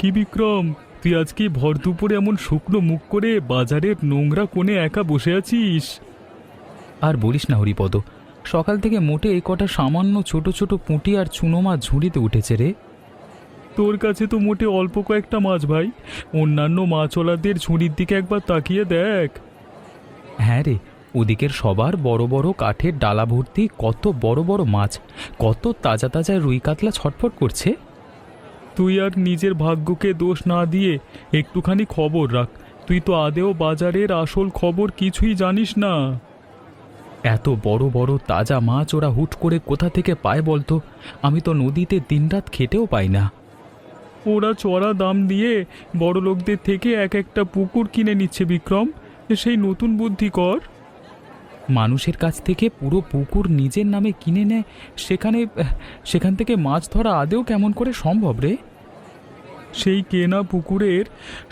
কি বিক্রম, তুই আজকে ভর দুপুরে এমন শুকনো মুখ করে বাজারের নোংরা কোণে একা বসে আছিস? আর বলিস না হরিপদ, সকাল থেকে মোটে এই কটা সামান্য ছোট ছোট পুঁটি আর চুনো মাছ ঝুড়িতে উঠেছে রে। তোর কাছে তো মোটে অল্প কয়েকটা মাছ ভাই, অন্যান্য মাছওয়ালাদের ঝুড়ির দিকে একবার তাকিয়ে দেখ। হ্যাঁ রে, ওদিকের সবার বড় বড় কাঠের ডালা ভর্তি কত বড় বড় মাছ, কত তাজা তাজা রুই কাতলা ছটফট করছে। তুই আর নিজের ভাগ্যকে দোষ না দিয়ে একটুখানি খবর রাখ, তুই তো আদেও বাজারের আসল খবর কিছুই জানিস না। এত বড় বড় তাজা মাছ ওরা হুট করে কোথা থেকে পায় বলতো? আমি তো নদীতে দিনরাত খেটেও পাই না। ওরা চড়া দাম দিয়ে বড় লোকদের থেকে এক একটা পুকুর কিনে নিচ্ছে বিক্রম, সেই নতুন বুদ্ধি কর। মানুষের কাছ থেকে পুরো পুকুর নিজের নামে কিনে নেয়, সেখান থেকে মাছ ধরা আদেও কেমন করে সম্ভব রে? সেই কেনা পুকুরের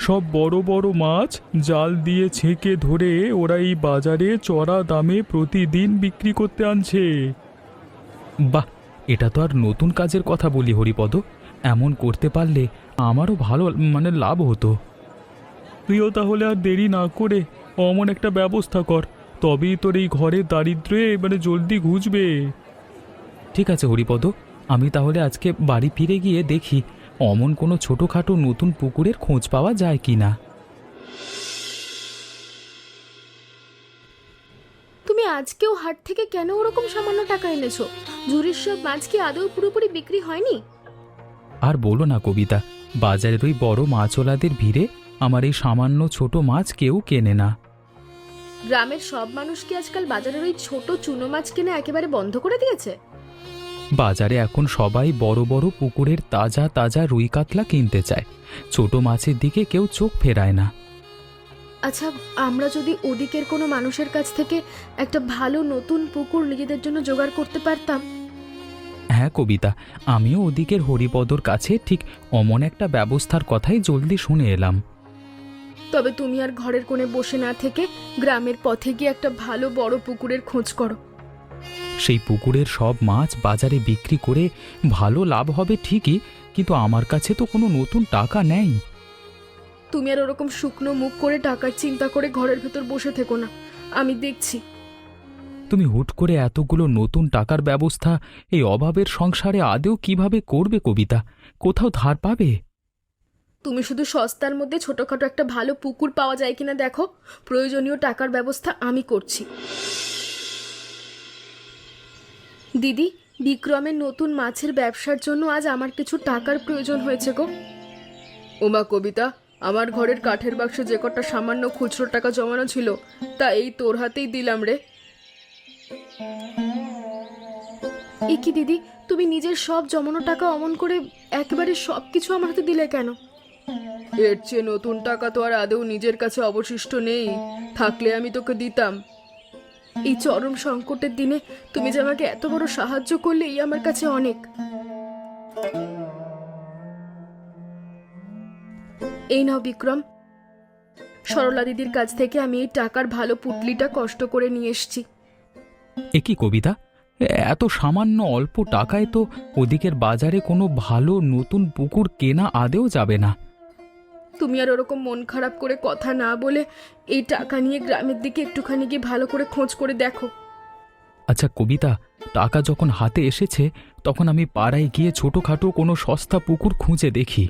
সব বড় বড় মাছ জাল দিয়ে ছেঁকে ধরে ওরা এই বাজারে চড়া দামে প্রতিদিন বিক্রি করতে আনছে। বাহ, এটা তো আর নতুন কাজের কথা বলি হরিপদ, এমন করতে পারলে আমারও ভালো লাভ হতো। তুইও তাহলে আর দেরি না করে অমন একটা ব্যবস্থা কর, তবেই তোর এই ঘরের দারিদ্র্যে জলদি ঘুচবে। ঠিক আছে হরিপদ, আমি তাহলে আজকে বাড়ি ফিরে গিয়ে দেখি অমন কোনো ছোটোখাটো নতুন পুকুরের খোঁজ পাওয়া যায় কি না। তুমি আজকেও হাট থেকে কেন ওরকম সামান্য টাকা এনেছো? ঝুড়ির সব মাছ কি আদৌ পুরোপুরি বিক্রি হয়নি? আর বলো না কবিতা, বাজারের ওই বড় মাছওয়ালাদের ভিড়ে আমার এই সামান্য ছোট মাছ কেউ কেনে না। গ্রামের সব মানুষ কি আজকাল বাজারের ওই ছোট চুনো মাছ কেনা একেবারে বন্ধ করে দিয়েছে? বাজারে এখন সবাই বড় বড় পুকুরের তাজা তাজা রুই কাতলা কিনতে চায়, ছোট মাছের দিকে কেউ চোখ ফেরায় না। আচ্ছা, আমরা যদি ওদিকের কোনো মানুষের কাছ থেকে একটা ভালো নতুন পুকুর নিজেদের জন্য জোগাড় করতে পারতাম। হ্যাঁ কবিতা, আমিও ওদিকের হরিপদর কাছে ঠিক অমন একটা ব্যবস্থার কথাই জলদি শুনে এলাম। তবে তুমি আর ঘরের কোণে বসে না থেকে গ্রামের পথে গিয়ে একটা ভালো বড় পুকুরের খোঁজ করো। সেই পুকুরের সব মাছ বাজারে বিক্রি করে ভালো লাভ হবে ঠিকই, কিন্তু আমার কাছে তো কোনো নতুন টাকা নেই। তুমি আর ওরকম শুকনো মুখ করে টাকার চিন্তা করে ঘরের ভেতর বসে থেকো না, আমি দেখছি। তুমি হুট করে এতগুলো নতুন টাকার ব্যবস্থা এই অভাবের সংসারে আদেও কিভাবে করবে কবিতা? কোথাও ধার পাবে? তুমি শুধু সস্তার মধ্যে ছোটখাটো একটা ভালো পুকুর পাওয়া যায় কিনা দেখো, প্রয়োজনীয় টাকার ব্যবস্থা আমি করছি। দিদি, বিক্রমের নতুন মাছের ব্যবসার জন্য আজ আমার কিছু টাকার প্রয়োজন হয়েছে গো। ওমা কবিতা, আমার ঘরের কাঠের বাক্সে যে কটা সামান্য খুচরো টাকা জমানো ছিল তা এই তোর হাতেই দিলাম রে। এ কি দিদি, তুমি নিজের সব জমানো টাকা অমন করে একেবারে সব কিছু আমার হাতে দিলে কেন? এর চেয়ে নতুন টাকা তো আর আদৌ নিজের কাছে অবশিষ্ট নেই, থাকলে আমি তোকে দিতাম। এই চরম সংকটের দিনে তুমি যে আমাকে এত বড় সাহায্য করলে, এই আমার কাছে অনেক। এই নাও বিক্রম, সরলা দিদির কাছ থেকে আমি এই টাকার ভালো পুটলিটা কষ্ট করে নিয়ে এসেছি। এ কি কবিতা, এত সামান্য অল্প টাকায় তো ওদিকের বাজারে কোনো ভালো নতুন পুকুর কেনা আদেও যাবে না। তুমি আর ওরকম মন খারাপ করে কথা না বলে এই টাকা নিয়ে গ্রামের দিকে একটুখানি গিয়ে ভালো করে খোঁজ করে দেখো। আচ্ছা কবিতা, টাকা যখন হাতে এসেছে তখন আমি পাড়ায় গিয়ে ছোটোখাটো কোনো সস্তা পুকুর খুঁজে দেখি।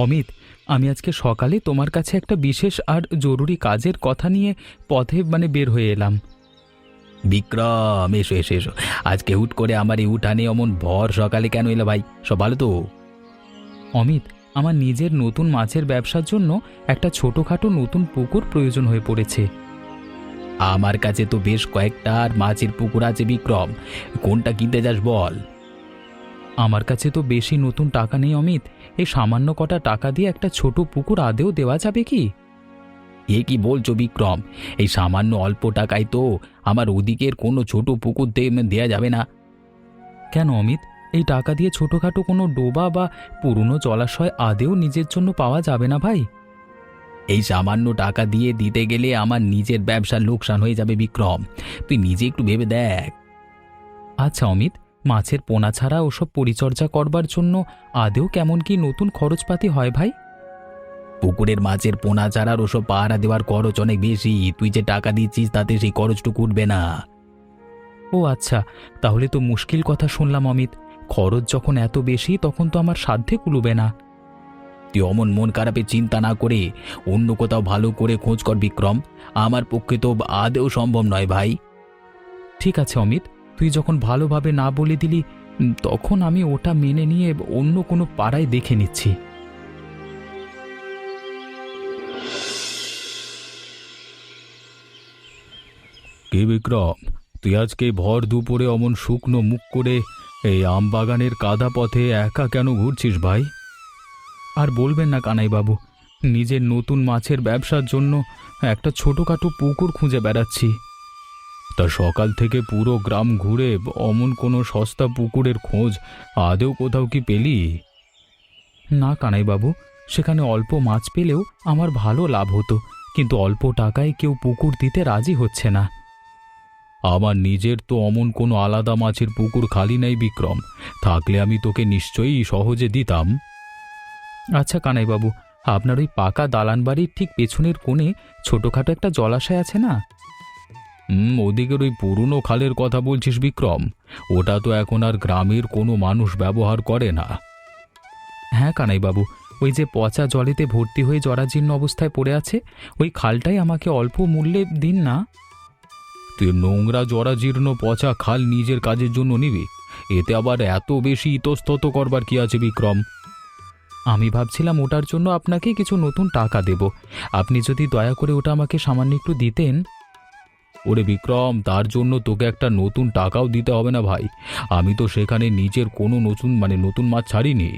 অমিত, আমি আজকে সকালে তোমার কাছে একটা বিশেষ আর জরুরি কাজের কথা নিয়ে পথে বের হয়ে এলাম। বিক্রম, এসো এসো এসো, আজকে হুট করে আমার এই উঠানে অমন ভর সকালে কেন এলো ভাই? সব ভালো তো? অমিত, আমার নিজের নতুন মাছের ব্যবসার জন্য একটা ছোটোখাটো নতুন পুকুর প্রয়োজন হয়ে পড়েছে। আমার কাছে তো বেশ কয়েকটা আর মাছের পুকুর আছে বিক্রম, কোনটা কিনতে যাস বল? আমার কাছে তো বেশি নতুন টাকা নেই অমিত, এই সামান্য কটা টাকা দিয়ে একটা ছোট পুকুর আদেও দেওয়া যাবে কি? এ কি বলছো বিক্রম, এই সামান্য অল্প টাকায় তো আমার ওদিকের কোনো ছোট পুকুর দেয়া যাবে না। কেন অমিত, এই টাকা দিয়ে ছোটোখাটো কোনো ডোবা বা পুরনো জলাশয় আদেও নিজের জন্য পাওয়া যাবে না ভাই? এই সামান্য টাকা দিয়ে দিতে গেলে আমার নিজের ব্যবসার লোকসান হয়ে যাবে বিক্রম, তুই নিজে একটু ভেবে দেখ। আচ্ছা অমিত, মাছের পোনা ছাড়া ওসব পরিচর্যা করবার জন্য আদেও কেমন কি নতুন খরচপাতি হয় ভাই? পুকুরের মাছের পোনা ছাড়ার ওসব পাহারা দেওয়ার খরচ অনেক বেশি। তুই যে টাকা দিচ্ছিস তাতে সেই খরচটুকু উঠবে না। ও আচ্ছা, তাহলে তো মুশকিল কথা শুনলাম অমিত। খরচ যখন এত বেশি তখন তো আমার সাধ্যে কুলবে না। তুই অমন মন খারাপে চিন্তা না করে অন্য কোথাও ভালো করে খোঁজ কর বিক্রম। আমার পক্ষে তো আদেও সম্ভব নয় ভাই। ঠিক আছে অমিত, তুই যখন ভালোভাবে না বলে দিলি, তখন আমি ওটা মেনে নিয়ে অন্য কোনো পাড়ায় দেখে নিচ্ছি। কে বিক্রম, তুই আজকে ভর দুপুরে অমন শুকনো মুখ করে এই আম বাগানের কাদা পথে একা কেন ঘুরছিস ভাই? আর বলবেন না কানাইবাবু, নিজের নতুন মাছের ব্যবসার জন্য একটা ছোটোখাটো পুকুর খুঁজে বেড়াচ্ছি। তা সকাল থেকে পুরো গ্রাম ঘুরে অমন কোনো সস্তা পুকুরের খোঁজ আদেও কোথাও কি পেলি? না কানাইবাবু, সেখানে অল্প মাছ পেলেও আমার ভালো লাভ হতো, কিন্তু অল্প টাকায় কেউ পুকুর দিতে রাজি হচ্ছে না। আমার নিজের তো অমন কোনো আলাদা মাছের পুকুর খালি নেই বিক্রম, থাকলে আমি তোকে নিশ্চয়ই সহজে দিতাম। আচ্ছা কানাইবাবু, আপনার ওই পাকা দালান বাড়ির ঠিক পেছনের কোণে ছোটোখাটো একটা জলাশয় আছে না? ওদিকের ওই পুরনো খালের কথা বলছিস বিক্রম? ওটা তো এখন আর গ্রামের কোনো মানুষ ব্যবহার করে না। হ্যাঁ কানাইবাবু, ওই যে পচা জলেতে ভর্তি হয়ে জরাজীর্ণ অবস্থায় পড়ে আছে, ওই খালটাই আমাকে অল্প মূল্যে দিন না। তুই নোংরা জরাজীর্ণ পচা খাল নিজের কাজের জন্য নিবি? এতে আবার এত বেশি ইতস্তত করবার কি আছে বিক্রম? আমি ভাবছিলাম ওটার জন্য আপনাকে কিছু নতুন টাকা দেব। আপনি যদি দয়া করে ওটা আমাকে সামান্য একটু দিতেন। ওরে বিক্রম, তার জন্য তোকে একটা নতুন টাকাও দিতে হবে না ভাই। আমি তো সেখানে নিজের কোনো নতুন মাছ ছাড়িনি।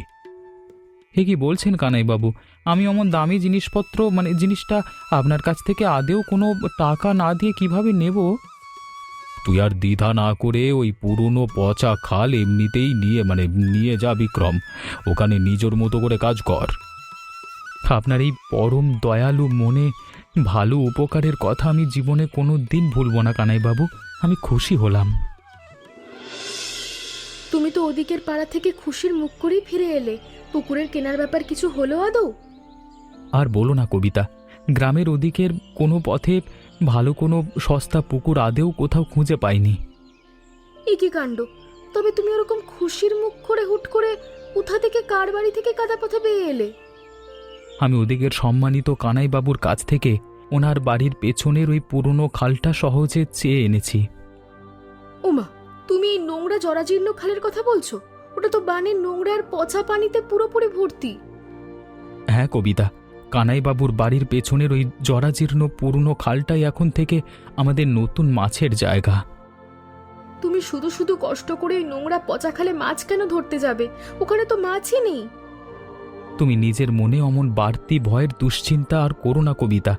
হে কি বলছেন কানাইবাবু, আমি অমন দামি জিনিসপত্র জিনিসটা আপনার কাছ থেকে আদেও কোনো টাকা না দিয়ে কিভাবে নেব? তুই আর দ্বিধা না করে ওই পুরনো পচা খাল এমনিতেই নিয়ে যা বিক্রম। ওখানে নিজের মতো করে কাজ কর। আপনার এই পরম দয়ালু মনে ভালো উপকারের কথা আমি জীবনে কোনো দিন ভুলব না কানাইবাবু। আমি খুশি হলাম। তুমি তো ওদিকের পাড়া থেকে খুশির মুখ করেই ফিরে এলে। পুকুরের কেনার ব্যাপার কিছু হলো আদৌ? আর বলো না কবিতা, গ্রামের ওদিকের কোনো পথে ভালো কোনো সস্তা পুকুর আদেও কোথাও খুঁজে পাইনি। এ কি কাণ্ড! তবে তুমি ওরকম খুশির মুখ করে হুট করে কোথা থেকে কার বাড়ি থেকে কাদা পথে বেয়ে এলে? আমি ওদিকের সম্মানিত কানাইবাবুর কাছ থেকে ওনার বাড়ির পেছনের ওই পুরনো খালটা সহজে চেয়ে এনেছি। ওমা, তুমি এই নোংরা জরাজীর্ণ খালের কথা বলছো? ওটা তো বানের নোংরার পচা পানিতে পুরোপুরি ভর্তি। হ্যাঁ কবিতা, কানাইবাবুর বাড়ির পেছনের ওই জরাজীর্ণ পুরনো খালটাই এখন থেকে আমাদের নতুন মাছের জায়গা। তুমি শুধু শুধু কষ্ট করে ওই নোংরা পচা খালে মাছ কেন ধরতে যাবে? ওখানে তো মাছই নেই। তুমি নিজের মনে অমন বাড়তি ভয়ের দুশ্চিন্তা আর করো না কবিতা,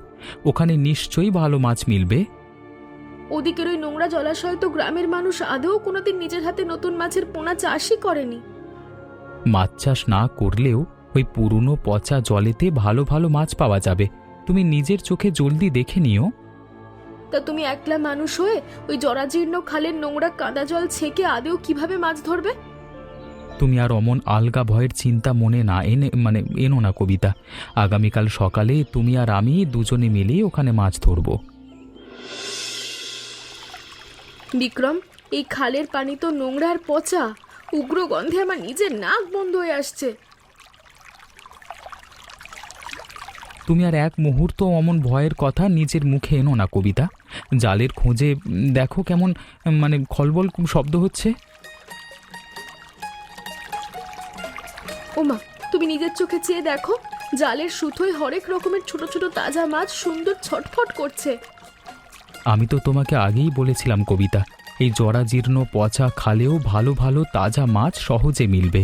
ওখানে নিশ্চয়ই ভালো মাছ মিলবে। ওদিকের ওই নোংরা জলাশয় তো গ্রামের মানুষ আদৌ কোনোদিন নিজের হাতে নতুন মাছের পোনা চাষই করেনি। মাছ চাষ না করলেও ওই পুরনো পচা জলেতে ভালো ভালো মাছ পাওয়া যাবে। তুমি নিজের চোখে জলদি দেখে নিও। তা তুমি একলা মানুষ হয়ে ওই জরাজীর্ণ খালের নোংরা কাদা জল ছেঁকে আদৌ কিভাবে মাছ ধরবে? তুমি আর অমন আলগা ভয়ের চিন্তা মনে না এনো না কবিতা। আগামীকাল সকালে তুমি আর আমি দুজনে মিলেই ওখানে মাছ ধরব। বিক্রম, এই খালের পানি তো নোংরা আর পচা। উগ্র গন্ধে আমার নিজের নাক বন্ধ হয়ে আসছে। তুমি আর এক মুহূর্ত অমন ভয়ের কথা নিজের মুখে এনো না কবিতা। জালের খোঁজে দেখো কেমন খলবল শব্দ হচ্ছে। ওমা, তুমি নিজের চোখে চেয়ে দেখো, জালের সুতোয় হরেক রকমের ছোট ছোট তাজা মাছ সুন্দর ছটফট করছে। আমি তো তোমাকে আগেই বলেছিলাম কবিতা, এই জরাজীর্ণ পচা খালেও ভালো ভালো তাজা মাছ সহজে মিলবে।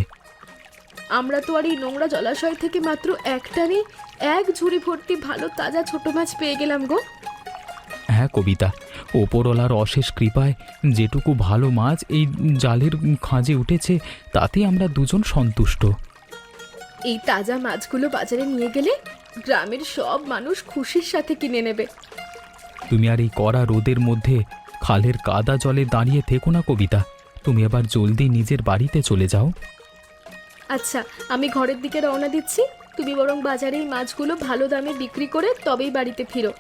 আমরা তো আর এই নোংরা জলাশয় থেকে মাত্র একটারই এক ঝুড়ি ভর্তি ভালো তাজা ছোট মাছ পেয়ে গেলাম গো। হ্যাঁ কবিতা, ওপরওয়ালার অশেষ কৃপায় যেটুকু ভালো মাছ এই জালের খাঁজে উঠেছে তাতে আমরা দুজন সন্তুষ্ট। এই তাজা মাছগুলো বাজারে নিয়ে গেলে গ্রামের সব মানুষ খুশির সাথে কিনে নেবে। তুমি আর এই কড়া রোদের মধ্যে খালের কাদা জলে দাঁড়িয়ে থেকো না কবিতা, তুমি আবার জলদি নিজের বাড়িতে চলে যাও। আচ্ছা, আমি ঘরের দিকে রওনা দিচ্ছি। তুমি বরং বাজারে এই মাছগুলো ভালো দামে বিক্রি করে তবেই বাড়িতে ফিরো।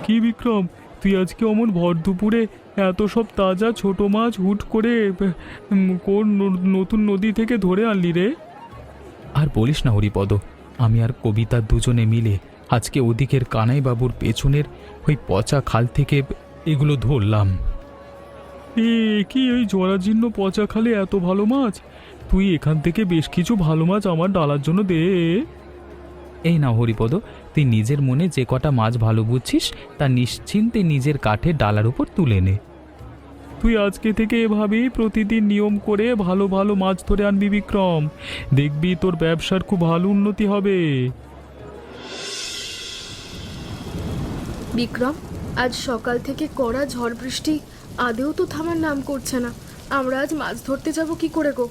কি বিক্রম, তুই আজকে অমন ভর দুপুরে এত সব তাজা ছোট মাছ হুট করে কোন নতুন নদী থেকে ধরে আনলি রে? আর বলিস না হরিপদ, আমি আর কবিতা দুজনে মিলে আজকে ওদিকের কানাইবাবুর পেছনের ওই পচা খাল থেকে এগুলো ধরলাম। কি ওই জরাজীর্ণ পচা খালে এত ভালো মাছ? তুই এখান থেকে বেশ কিছু ভালো মাছ আমার ডালার জন্য দে। এই না হরিপদ, তুই নিজের মনে যে কটা মাছ ভালো বুঝছিস তা নিশ্চিন্তে নিজের কাঠের ডালার উপর তুলে নে। তুই আজকে থেকে এভাবেই প্রতিদিন নিয়ম করে ভালো ভালো মাছ ধরে আনবি বিক্রম। দেখবি তোর ব্যবসার খুব ভালো উন্নতি হবে। বিক্রম, আজ সকাল থেকে কড়া ঝড় বৃষ্টি আদেও তো থামার নাম করছে না। আমরা আজ মাছ ধরতে যাব কি করে গো?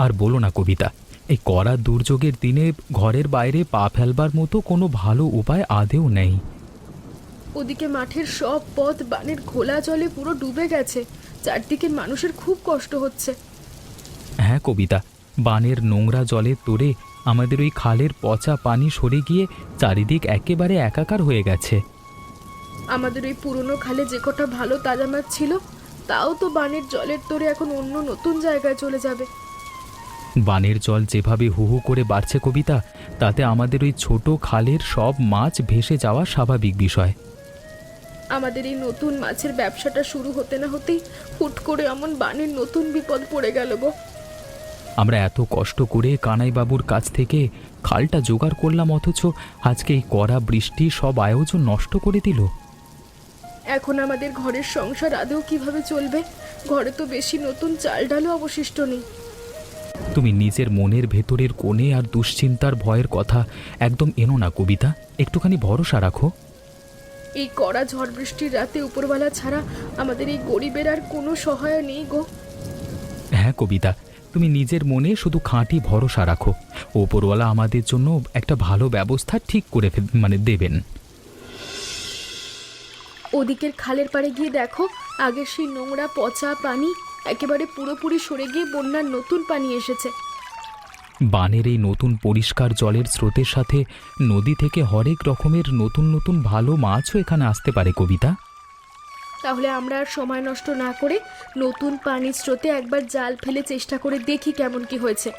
আর বলো না কবিতা, এই কড়া দুর্যোগের দিনে ঘরের বাইরে পা ফেলবার মতো কোনো ভালো উপায় আদেও নেই। ওদিকে মাঠের সব পথ বানের ঘোলা জলে পুরো ডুবে গেছে। চারদিকে মানুষের খুব কষ্ট হচ্ছে। হ্যাঁ কবিতা, বানের নোংরা জলের তোড়ে আমাদের ওই খালের পচা পানি সরে গিয়ে চারিদিক একেবারে একাকার হয়ে গেছে। আমাদের ওই পুরনো খালে যে কটা ভালো তাজা মাছ ছিল তাও তো বানের জলের তোড়ে এখন অন্য নতুন জায়গায় চলে যাবে। বানের জল যেভাবে হু হু করে বাড়ছে কবিতা, তাতে আমাদের ওই ছোট খালের সব মাছ ভেসে যাওয়া স্বাভাবিক বিষয়। আমাদের এই নতুন মাছের ব্যবসাটা শুরু হতে না হতেই হুট করে এমন বানের নতুন বিপদ পড়ে গেল গো। আমরা এত কষ্ট করে কানাইবাবুর কাছ থেকে খালটা জোগাড় করলাম, অথচ আজকে এই কড়া বৃষ্টি সব আয়োজন নষ্ট করে দিল। এখন আমাদের ঘরের সংসার আদৌ কিভাবে চলবে? ঘরে তো বেশি নতুন চাল ডালও অবশিষ্ট নেই। তুমি নিজের মনের ভেতরের কোণে আর দুশ্চিন্তার ভয়ের কথা একদম এনো না কবিতা, একটুখানি ভরসা রাখো। এই কড়া ঝড় বৃষ্টির রাতে উপরওয়ালা ছাড়া আমাদের এই গরিবের আর কোনো সহায় নেই গো। হ্যাঁ কবিতা, তুমি নিজের মনে শুধু খাঁটি ভরসা রাখো। ওপরওয়ালা আমাদের জন্য একটা ভালো ব্যবস্থা ঠিক করে দেবেন। ওদিকের খালের পাড়ে গিয়ে দেখো, আগের সেই নোংরা পচা পানি একেবারে পুরোপুরি সরে গিয়ে বন্যার নতুন পানি এসেছে। বানের এই নতুন পরিষ্কার জলের স্রোতের সাথে নদী থেকে হরেক রকমের নতুন নতুন ভালো মাছও এখানে আসতে পারে কবিতা। তাহলে আমরা আর সময় নষ্ট না করে নতুন পানির স্রোতে একবার জাল ফেলে চেষ্টা করে দেখি কেমন কি হয়েছে।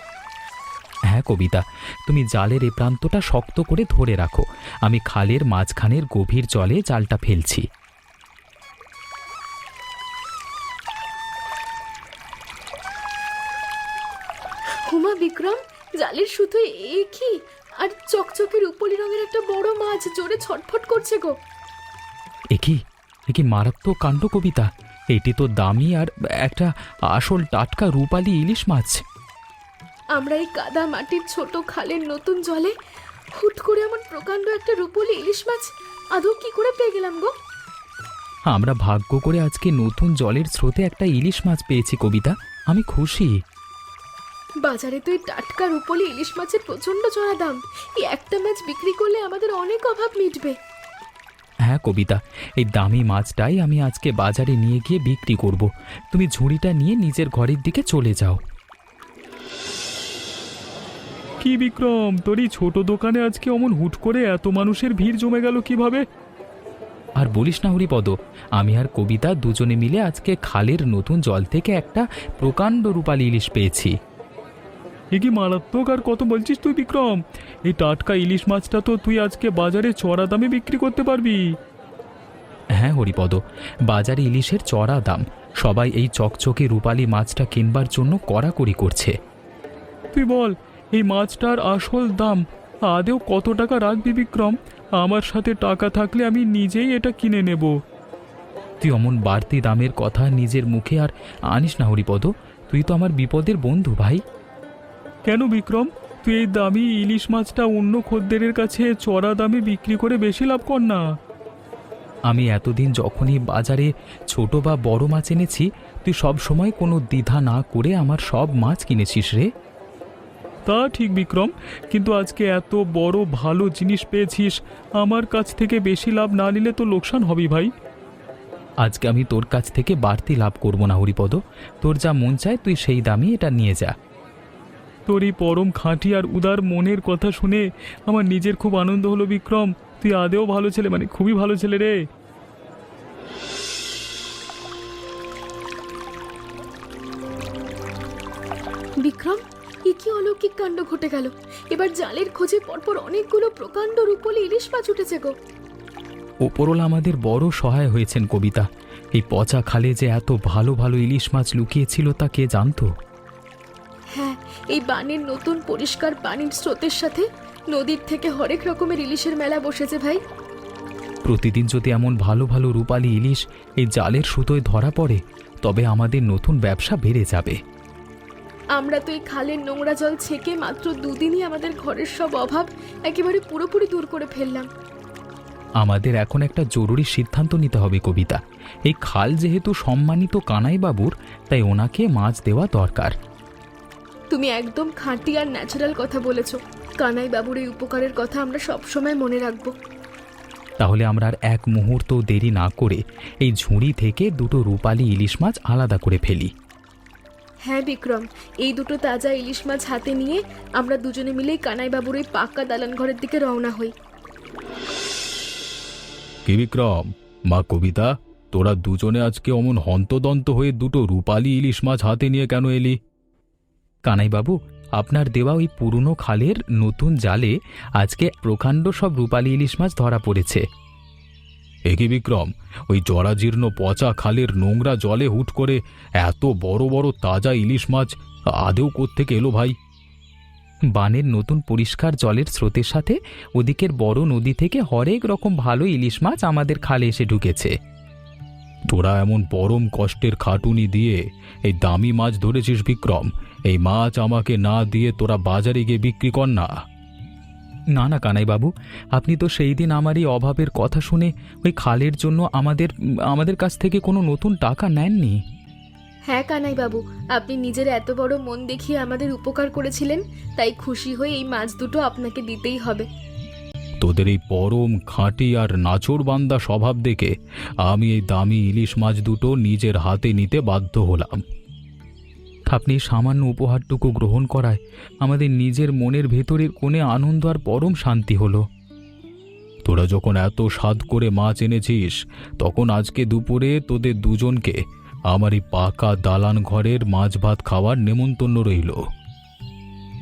হ্যাঁ কবিতা, তুমি জালের এ প্রান্তটা শক্ত করে ধরে রাখো, আমি খালের মাঝখানের গভীর জলে জালটা ফেলছি। হুমা বিক্রম, জালের সুতো কি আর চকচকে রূপলি রঙের একটা বড় মাছ জোরে ছটফট করছে গো। একি মারাত্মক কাণ্ড কবিতা, এটি তো দামি আর একটা আসল টাটকা রূপালি ইলিশ মাছ। আমরা এই কাদা মাটির ছোট খালের নতুন জলে হুট করে এমন প্রকাণ্ড একটা রূপলি ইলিশ মাছ আদৌ কি করে পেয়ে গেলাম গো? আমরা ভাগ্য করে আজকে নতুন জলের স্রোতে একটা ইলিশ মাছ পেয়েছি কবিতা, আমি খুশি। বাজারে তো এই টাটকা রূপলি ইলিশ মাছের প্রচন্ড চড়া দাম। এই একটা মাছ বিক্রি করলে আমাদের অনেক অভাব মিটবে। হ্যাঁ কবিতা, এই দামি মাছটাই আমি আজকে বাজারে নিয়ে গিয়ে বিক্রি করব। তুমি ঝুড়িটা নিয়ে নিজের ঘরের দিকে চলে যাও। কি বিক্রম, তোর এই ছোট দোকানে আজকে অমন হুট করে এত মানুষের ভিড় জমে গেল কিভাবে? আর বলিস না হরিপদ, আমি আর কবিতা দুজনে মিলে আজকে খালের নতুন জল থেকে একটা প্রকাণ্ড রূপালি ইলিশ পেয়েছি। এ কি মারাত্মক! আর কত বলছিস তুই বিক্রম? এই টাটকা ইলিশ মাছটা তো তুই আজকে বাজারে চড়া দামে বিক্রি করতে পারবি। হ্যাঁ হরিপদ, বাজারে ইলিশের চড়া দাম, সবাই এই চকচকে রূপালি মাছটা কিনবার জন্য কড়াকড়ি করছে। তুই বল, এই মাছটার আসল দাম আদেও কত টাকা রাখবি বিক্রম? আমার সাথে টাকা থাকলে আমি নিজেই এটা কিনে নেব। তুই অমন বাড়তি দামের কথা নিজের মুখে আর আনিস না হরিপদ, তুই তো আমার বিপদের বন্ধু ভাই। কেন বিক্রম, তুই এই দামি ইলিশ মাছটা অন্য খদ্দেরের কাছে চড়া দামে বিক্রি করে বেশি লাভ কর না। আমি এতদিন যখনই বাজারে ছোট বা বড় মাছ এনেছি, তুই সব সময় কোনো দ্বিধা না করে আমার সব মাছ কিনেছিস রে। তা ঠিক বিক্রম, কিন্তু আজকে এত বড় ভালো জিনিস পেয়েছিস, আমার কাছ থেকে বেশি লাভ না নিলে তো লোকসান হবে ভাই। আজকে আমি তোর কাছ থেকে বাড়তি লাভ করব না হরিপদ। তোর যা মন চায় তুই সেই দামই এটা নিয়ে যা। তোর এই পরম খাঁটি আর উদার মনের কথা শুনে আমার নিজের খুব আনন্দ হলো বিক্রম। তুই আদেও ভালো ছেলে, মানে খুবই ভালো ছেলে রে। বিক্রম, এ কি অলৌকিক কাণ্ড ঘটে গেল! এবার জালের খোঁজে পরপর অনেকগুলো প্রকাণ্ড রূপলি ইলিশ মাছ উঠেছে গো। ওপরওয়ালা আমাদের বড় সহায় হয়েছেন কবিতা। এই পচা খালে যে এত ভালো ভালো ইলিশ মাছ লুকিয়েছিল তা কে জানতো। হ্যাঁ, এই বানের নতুন পরিষ্কার পানির স্রোতের সাথে নদীর থেকে হরেক রকমের ইলিশের মেলা বসেছে ভাই। প্রতিদিন যদি এমন ভালো ভালো রূপালী ইলিশ এই জালের সুতোয় ধরা পড়ে তবে আমাদের নতুন ব্যবসা বেড়ে যাবে। আমরা তো এই খালের নোংরা জল ছেঁকে মাত্র দুদিনই আমাদের ঘরের সব অভাব একেবারে পুরোপুরি দূর করে ফেললাম। আমাদের এখন একটা জরুরি সিদ্ধান্ত নিতে হবে কবিতা। এই খাল যেহেতু সম্মানিত কানাই বাবুর, তাই ওনাকে মাছ দেওয়া দরকার। তুমি একদম খাঁটি আর ন্যাচারাল কথা বলেছ। কানাই বাবুর এই উপকারের কথা আমরা সবসময় মনে রাখবো। তাহলে আমরা আর এক মুহূর্ত দেরি না করে এই ঝুড়ি থেকে দুটো রূপালী ইলিশ মাছ আলাদা করে ফেলি। হ্যাঁ বিক্রম, এই দুটো তাজা ইলিশ মাছ হাতে নিয়ে আমরা দুজনে মিলেই কানাই বাবুর এই পাক্কা দালান ঘরের দিকে রওনা হই। কি বিক্রম, মা কবিতা, তোরা দুজনে আজকে অমন হন্তদন্ত হয়ে দুটো রূপালী ইলিশ মাছ হাতে নিয়ে কেন এলি? কানাইবাবু, আপনার দেওয়া ওই পুরনো খালের নতুন জালে আজকে প্রকাণ্ড সব রূপালী ইলিশ মাছ ধরা পড়েছে। একে বিক্রম, ওই জরাজীর্ণ পচা খালের নোংরা জলে হুট করে এত বড় বড় তাজা ইলিশ মাছ আদেও কোত্থেকে এলো ভাই? বানের নতুন পরিষ্কার জলের স্রোতের সাথে ওদিকের বড় নদী থেকে হরেক রকম ভালো ইলিশ মাছ আমাদের খালে এসে ঢুকেছে। তোরা এমন পরম কষ্টের খাটুনি দিয়ে এই দামি মাছ ধরেছিস বিক্রম, এই মাছ আমাকে না দিয়ে তোরা বাজারে গিয়ে বিক্রি কর না। না না কানাইবাবু, আপনি তো সেই দিন আমার এই অভাবের কথা শুনে ওই খালের জন্য আমাদের কাছ থেকে কোনো নতুন টাকা নেননি। হ্যাঁ কানাই বাবু, আপনি নিজের এত বড় মন দেখিয়ে আমাদের উপকার করেছিলেন, তাই খুশি হয়ে এই মাছ দুটো আপনাকে দিতেই হবে। তোদের এই পরম খাঁটি আর নাছোড়বান্দা স্বভাব দেখে আমি এই দামি ইলিশ মাছ দুটো নিজের হাতে নিতে বাধ্য হলাম। আপনি সামান্য উপহারটুকু গ্রহণ করায় আমাদের নিজের মনের ভেতরের কোণে আনন্দ আর পরম শান্তি হলো। তোরা যখন এত স্বাদ করে মাছ এনেছিস, তখন আজকে দুপুরে তোদের দুজনকে আমার এই পাকা দালান ঘরের মাছ ভাত খাওয়ার নেমন্তন্ন রইল।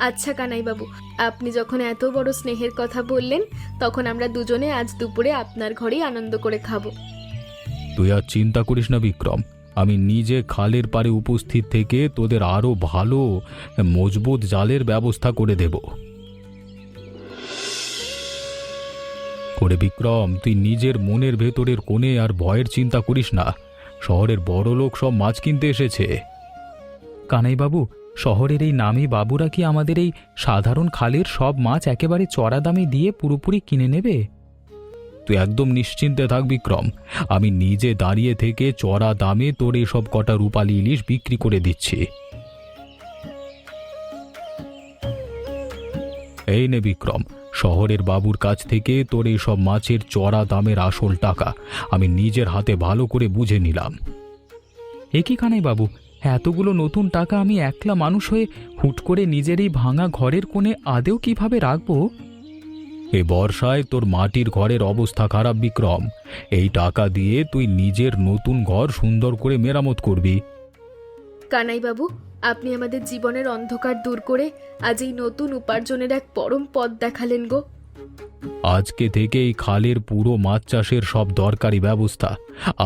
আচ্ছা কানাই বাবু, আপনি যখন এত বড় স্নেহের কথা বললেন, তখন আমরা দুজনে আজ দুপুরে আপনার ঘরেই আনন্দ করে খাবো। তুই আর চিন্তা করিস না বিক্রম, আমি নিজে খালের পাড়ে উপস্থিত থেকে তোদের আরো ভালো মজবুত জালের ব্যবস্থা করে দেব। করে বিক্রম, তুই নিজের মনের ভেতরের কোণে আর ভয়ের চিন্তা করিস না। শহরের বড় লোক সব মাছ কিনতে এসেছে। কানাইবাবু, শহরের এই নামী বাবুরা কি আমাদের এই সাধারণ খালের সব মাছ একেবারে চড়া দামে দিয়ে পুরোপুরি কিনে নেবে? তুই একদম নিশ্চিন্তে থাক বিক্রম, আমি নিজে দাঁড়িয়ে থেকে চড়া দামে তোর এসব কটা রূপালী ইলিশ বিক্রি করে দিচ্ছি। এই নে বিক্রম, শহরের বাবুর কাছ থেকে তোর এইসব মাছের চড়া দামের আসল টাকা আমি নিজের হাতে ভালো করে বুঝে নিলাম। এ কি কানাই বাবু, এতগুলো নতুন টাকা আমি একলা মানুষ হয়ে হুট করে নিজের এই ভাঙা ঘরের কোণে আদেও কিভাবে রাখবো? এই বর্ষায় তোর মাটির ঘরের অবস্থা খারাপ বিক্রম, এই টাকা দিয়ে তুই নিজের নতুন ঘর সুন্দর করে মেরামত করবি। কানাই বাবু, আপনি আমাদের জীবনের অন্ধকার দূর করে আজ এই নতুন উপার্জনের এক পরম পথ দেখালেন গো। আজকে থেকে এই খালের পুরো মাছ চাষের সব দরকারি ব্যবস্থা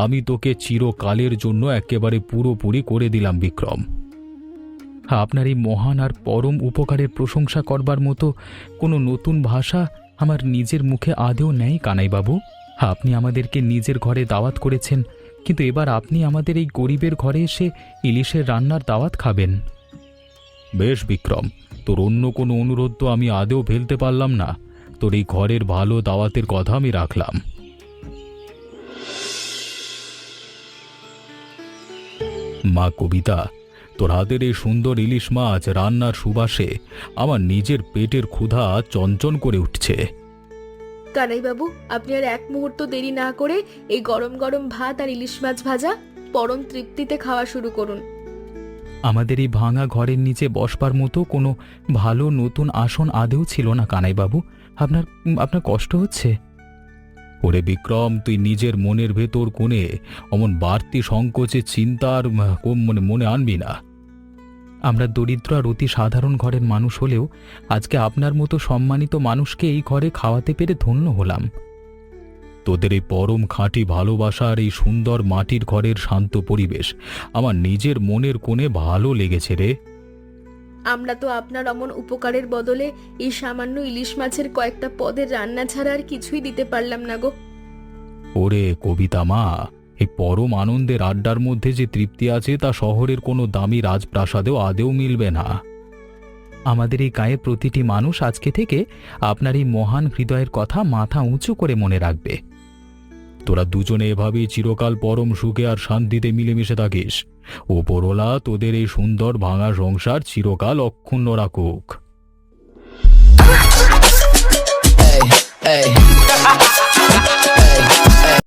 আমি তোকে চিরকালের জন্য একেবারে পুরোপুরি করে দিলাম বিক্রম। আপনার এই মহান আর পরম উপকারের প্রশংসা করবার মতো কোনো নতুন ভাষা আমার নিজের মুখে আদেও নেই কানাইবাবু। আপনি আমাদেরকে নিজের ঘরে দাওয়াত করেছেন, কিন্তু এবার আপনি আমাদের এই গরিবের ঘরে এসে ইলিশের রান্নার দাওয়াত খাবেন। বেশ বিক্রম, তোর অন্য কোনো অনুরোধ তো আমি আদেও ফেলতে পারলাম না। তোর এই ঘরের ভালো দাওয়াতের কথা আমি রাখলাম। মা কবিতা, তোর হাতের এই সুন্দর ইলিশ মাছ রান্নার সুবাসে আমার নিজের পেটের ক্ষুধা চঞ্চন করে উঠছে। কানাই বাবু, আপনি আর এক মুহূর্ত দেরি না করে এই গরম গরম ভাত আর ইলিশ মাছ ভাজা পরম তৃপ্তিতে খাওয়া শুরু করুন। আমাদের এই ভাঙা ঘরের নিচে বসবার মতো কোনো ভালো নতুন আসন আদেও ছিল না কানাইবাবু। আপনার আপনার কষ্ট হচ্ছে? ওরে বিক্রম, তুই নিজের মনের ভেতর কোণে অমন বাড়তি সংকোচে চিন্তার মনে আনবি না। আমরা দরিদ্র আর অতি সাধারণ ঘরের মানুষ হলেও আজকে আপনার মতো সম্মানিত মানুষকে এই ঘরে খাওয়াতে পেরে ধন্য হলাম। তোদের এই পরম খাঁটি ভালোবাসা আর এই সুন্দর মাটির ঘরের শান্ত পরিবেশ আমার নিজের মনের কোণে ভালো লেগেছে রে। আমরা তো আপনার অমন উপকারের বদলে এই সামান্য ইলিশ মাছের কয়েকটা পদের রান্না ছাড়া আর কিছুই দিতে পারলাম না গো। ওরে কবিতা মা, এই পরম আনন্দের আড্ডার মধ্যে যে তৃপ্তি আছে তা শহরের কোনো দামি রাজপ্রাসাদেও আদেও মিলবে না। আমাদের এই গায়ে প্রতিটি মানুষ আজকে থেকে আপনার এই মহান হৃদয়ের কথা মাথা উঁচু করে মনে রাখবে। তোরা দুজনে এভাবেই চিরকাল পরম সুখে আর শান্তিতে মিলেমিশে থাকিস। ওপরওয়ালা তোদের এই সুন্দর ভাঙা সংসার চিরকাল অক্ষুণ্ণ রাখুক।